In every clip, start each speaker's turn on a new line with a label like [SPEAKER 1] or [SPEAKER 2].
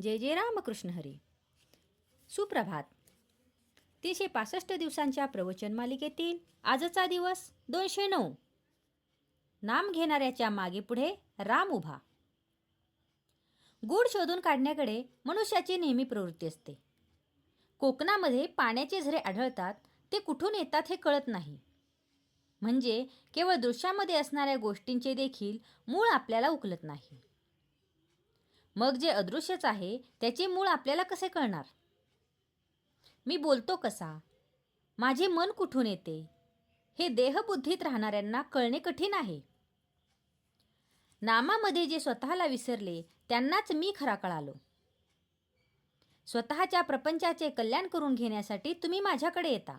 [SPEAKER 1] जय जय रामकृष्ण हरी. सुप्रभात. 365 दिवसांच्या प्रवचन मालिकेतील आजचा दिवस 209. नाम घेणाऱ्याच्या मागे पुढे राम उभा. गूढ शोधून काढण्याकडे मनुष्याची नेहमी प्रवृत्ती असते. कोकणामध्ये पाण्याचे झरे आढळतात, ते कुठून येतात हे कळत नाही. म्हणजे केवळ दृश्यामध्ये असणाऱ्या गोष्टींचे देखील मूळ आपल्याला उकलत नाही. मग जे अदृश्यच आहे त्याचे मूळ आपल्याला कसे कळणार? मी बोलतो कसा, माझे मन कुठून येते, हे देहबुद्धीत राहणाऱ्यांना कळणे कठीण आहे. नामामध्ये जे स्वतःला विसरले त्यांनाच मी खरा कळालो. स्वतःच्या प्रपंचाचे कल्याण करून घेण्यासाठी तुम्ही माझ्याकडे येता,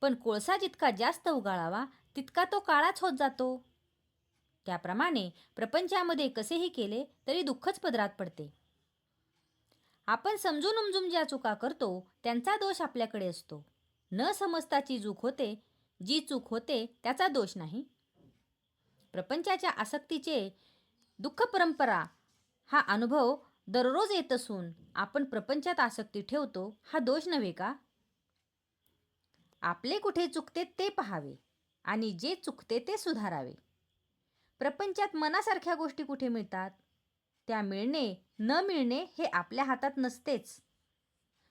[SPEAKER 1] पण कोळसा जितका जास्त उगाळावा तितका तो काळाच होत जातो. त्याप्रमाणे प्रपंचामध्ये कसेही केले तरी दुःखच पदरात पडते. आपण समजून उमजून ज्या चुका करतो त्यांचा दोष आपल्याकडे असतो. न समजताची चूक होते, जी चूक होते त्याचा दोष नाही. प्रपंचाच्या आसक्तीचे दुःख परंपरा हा अनुभव दररोज येत असून आपण प्रपंचात आसक्ती ठेवतो, हा दोष नव्हे का? आपले कुठे चुकते ते पहावे आणि जे चुकते ते सुधारावे. प्रपंचात मनासारख्या गोष्टी कुठे मिळतात? त्या मिळणे न मिळणे हे आपल्या हातात नसतेच.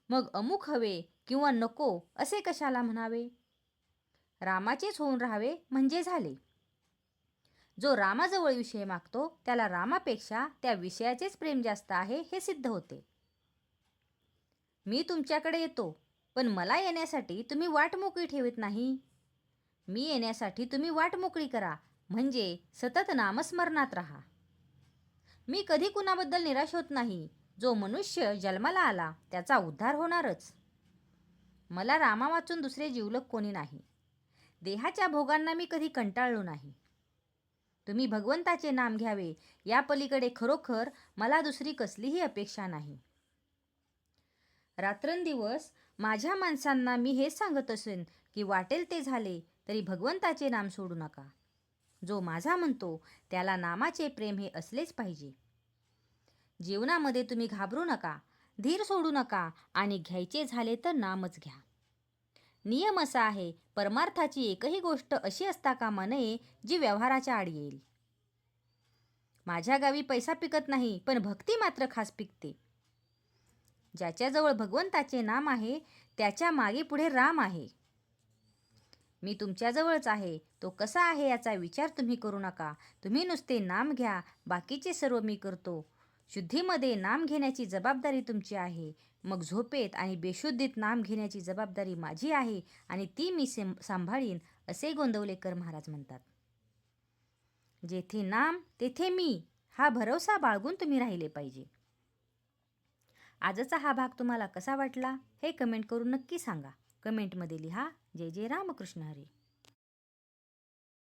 [SPEAKER 1] मग अमुक हवे किंवा नको असे कशाला म्हणावे? रामाचेच होऊन राहावे म्हणजे झाले. जो रामाजवळ विषय मागतो त्याला रामापेक्षा त्या विषयाचेच प्रेम जास्त आहे हे सिद्ध होते. मी तुमच्याकडे येतो, पण मला येण्यासाठी तुम्ही वाट मोकळी ठेवत नाही. मी येण्यासाठी तुम्ही वाट मोकळी करा, म्हणजे सतत नामस्मरणात राहा. मी कधी कुणाबद्दल निराश होत नाही. जो मनुष्य जन्माला आला त्याचा उद्धार होणारच. मला रामा वाचून दुसरे जिवलग कोणी नाही. देहाच्या भोगांना मी कधी कंटाळलो नाही. तुम्ही भगवंताचे नाम घ्यावे, या पलीकडे खरोखर मला दुसरी कसलीही अपेक्षा नाही. रात्रंदिवस माझ्या माणसांना मी हेच सांगत असेन की वाटेल ते झाले तरी भगवंताचे नाम सोडू नका. जो माझा म्हणतो त्याला नामाचे प्रेम हे असलेच पाहिजे. जीवनामध्ये तुम्ही घाबरू नका, धीर सोडू नका आणि घ्यायचे झाले तर नामच घ्या. नियम असा आहे, परमार्थाची एकही गोष्ट अशी असता कामा नये जी व्यवहाराच्या आड येईल. माझ्या गावी पैसा पिकत नाही, पण भक्ती मात्र खास पिकते. ज्याच्याजवळ भगवंताचे नाम आहे त्याच्या मागे पुढे राम आहे. मी तुमच्याजवळच आहे, तो कसा आहे याचा विचार तुम्ही करू नका. तुम्ही नुसते नाम घ्या, बाकीचे सर्व मी करतो. शुद्धीमध्ये नाम घेण्याची जबाबदारी तुमची आहे, मग झोपेत आणि बेशुद्धीत नाम घेण्याची जबाबदारी माझी आहे आणि ती मी सांभाळीन, असे गोंदवलेकर महाराज म्हणतात. जेथे नाम तेथे मी, हा भरवसा बाळगून तुम्ही राहिले पाहिजे. आजचा हा भाग तुम्हाला कसा वाटला हे कमेंट करून नक्की सांगा. कमेंटमध्ये लिहा. जय जय रामकृष्ण हरी.